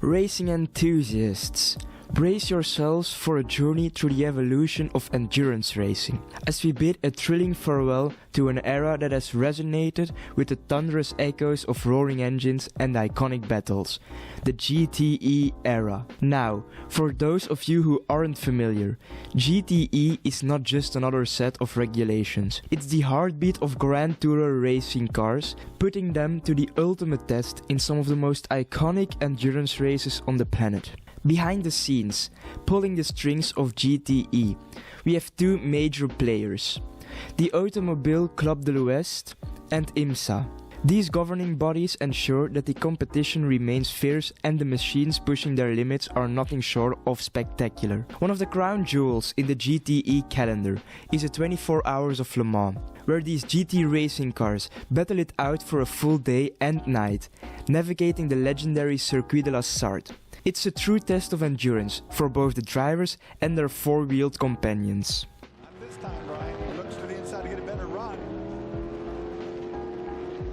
Racing enthusiasts, brace yourselves for a journey through the evolution of endurance racing, as we bid a thrilling farewell to an era that has resonated with the thunderous echoes of roaring engines and iconic battles, the GTE era. Now, for those of you who aren't familiar, GTE is not just another set of regulations. It's the heartbeat of Grand Tourer racing cars, putting them to the ultimate test in some of the most iconic endurance races on the planet. Behind the scenes, pulling the strings of GTE, we have two major players, the Automobile Club de l'Ouest and IMSA. These governing bodies ensure that the competition remains fierce and the machines pushing their limits are nothing short of spectacular. One of the crown jewels in the GTE calendar is the 24 Hours of Le Mans, where these GT racing cars battle it out for a full day and night, navigating the legendary Circuit de la Sarthe. It's a true test of endurance for both the drivers and their four-wheeled companions. Not this time, Brian. He looks to the inside to get a better run.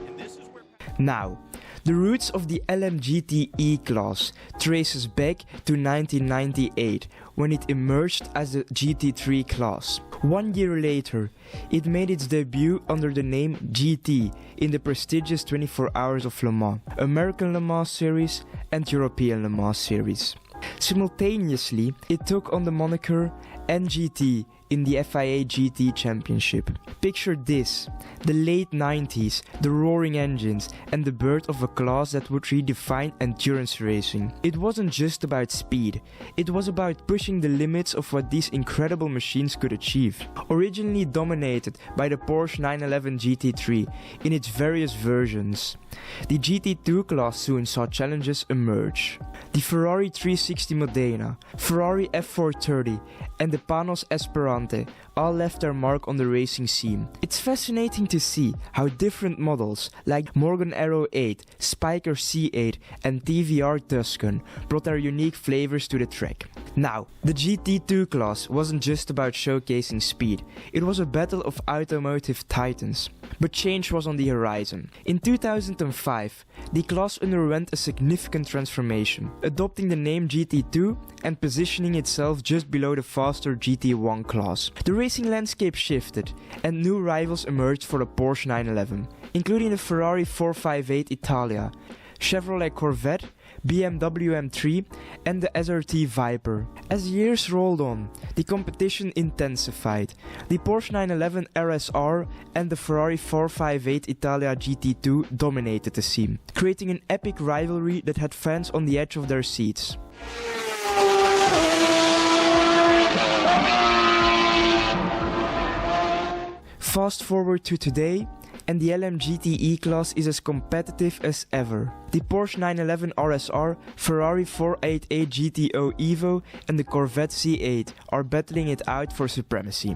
And this is where... Now, the roots of the LM GTE class traces back to 1998, when it emerged as the GT3 class. 1 year later, it made its debut under the name GT in the prestigious 24 Hours of Le Mans, American Le Mans Series and European Le Mans Series. Simultaneously, it took on the moniker NGT in the FIA GT Championship. Picture this, the late 90s, the roaring engines, and the birth of a class that would redefine endurance racing. It wasn't just about speed, it was about pushing the limits of what these incredible machines could achieve. Originally dominated by the Porsche 911 GT3 in its various versions, the GT2 class soon saw challenges emerge. The Ferrari 360 Modena, Ferrari F430 and the Panos Esperante all left their mark on the racing scene. It's fascinating to see how different models like Morgan Arrow 8, Spiker C8 and TVR Tuscan brought their unique flavors to the track. Now, the GT2 class wasn't just about showcasing speed, it was a battle of automotive titans. But change was on the horizon. In 2005, the class underwent a significant transformation, adopting the name GT2 and positioning itself just below the faster GT1 class. The racing landscape shifted, and new rivals emerged for the Porsche 911, including the Ferrari 458 Italia, Chevrolet Corvette, BMW M3 and the SRT Viper. As years rolled on, the competition intensified. The Porsche 911 RSR and the Ferrari 458 Italia GT2 dominated the scene, creating an epic rivalry that had fans on the edge of their seats. Fast forward to today, and the LM GTE class is as competitive as ever. The Porsche 911 RSR, Ferrari 488 GTO Evo and the Corvette C8 are battling it out for supremacy,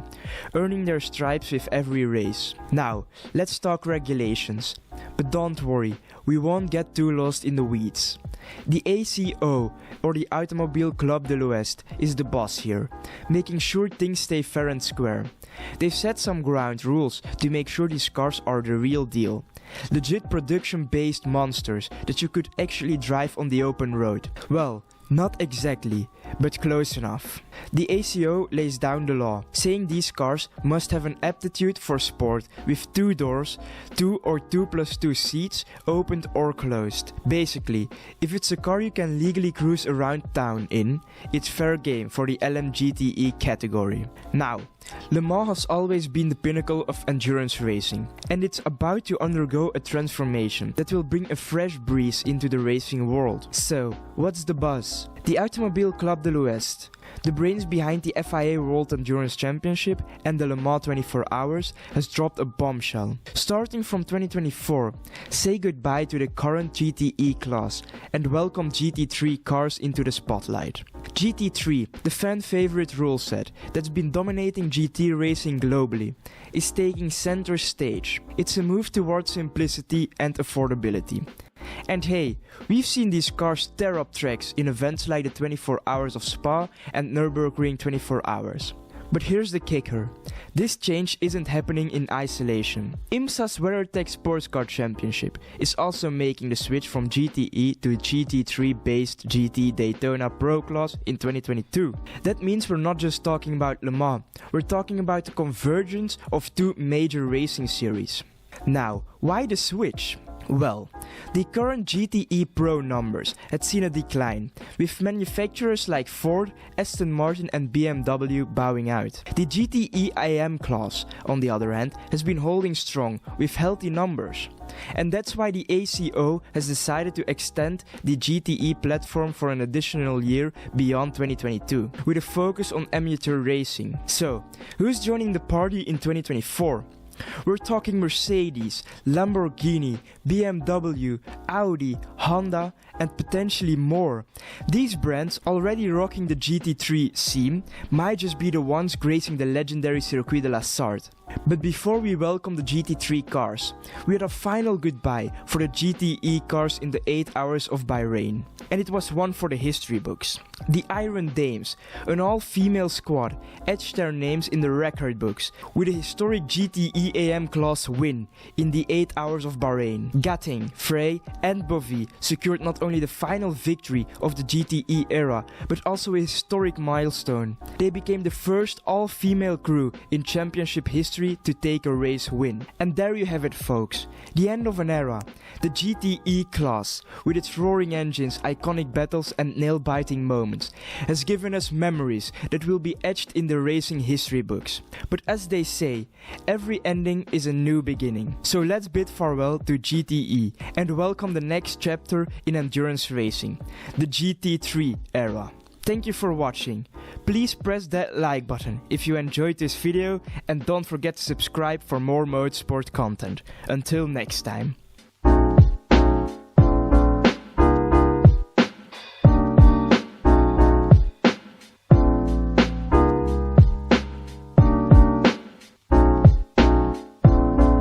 earning their stripes with every race. Now, let's talk regulations. But don't worry, we won't get too lost in the weeds. The ACO, or the Automobile Club de l'Ouest, is the boss here, making sure things stay fair and square. They've set some ground rules to make sure these cars are the real deal. Legit production-based monsters that you could actually drive on the open road. Well, not exactly, but close enough. The ACO lays down the law, saying these cars must have an aptitude for sport with 2 doors, 2 or 2+2 seats, opened or closed. Basically, if it's a car you can legally cruise around town in, it's fair game for the LM GTE category. Now, Le Mans has always been the pinnacle of endurance racing, and it's about to undergo a transformation that will bring a fresh breeze into the racing world. So, what's the buzz? The Automobile Club de l'Ouest, the brains behind the FIA World Endurance Championship and the Le Mans 24 Hours, has dropped a bombshell. Starting from 2024, say goodbye to the current GTE class and welcome GT3 cars into the spotlight. GT3, the fan favorite rule set that's been dominating GT racing globally, is taking center stage. It's a move towards simplicity and affordability. And hey, we've seen these cars tear up tracks in events like the 24 Hours of Spa and Nürburgring 24 Hours. But here's the kicker. This change isn't happening in isolation. IMSA's WeatherTech Sports Car Championship is also making the switch from GTE to GT3 based GT Daytona Pro class in 2022. That means we're not just talking about Le Mans, we're talking about the convergence of two major racing series. Now, why the switch? Well, the current GTE Pro numbers had seen a decline, with manufacturers like Ford, Aston Martin and BMW bowing out. The GTE-Am class, on the other hand, has been holding strong with healthy numbers. And that's why the ACO has decided to extend the GTE platform for an additional year beyond 2022, with a focus on amateur racing. So, who's joining the party in 2024? We're talking Mercedes, Lamborghini, BMW, Audi, Honda and potentially more. These brands, already rocking the GT3 scene, might just be the ones gracing the legendary Circuit de la Sarthe. But before we welcome the GT3 cars, we had a final goodbye for the GTE cars in the 8 Hours of Bahrain. And it was one for the history books. The Iron Dames, an all-female squad, etched their names in the record books with a historic GTE-Am class win in the 8 Hours of Bahrain. Gatting, Frey and Bovy secured not only the final victory of the GTE era, but also a historic milestone. They became the first all-female crew in championship history to take a race win. And there you have it, folks, the end of an era. The GTE class, with its roaring engines, iconic battles and nail-biting moments, has given us memories that will be etched in the racing history books. But as they say, every ending is a new beginning. So let's bid farewell to GTE and welcome the next chapter in endurance racing, the GT3 era. Thank you for watching. Please press that like button if you enjoyed this video and don't forget to subscribe for more motorsport content. Until next time.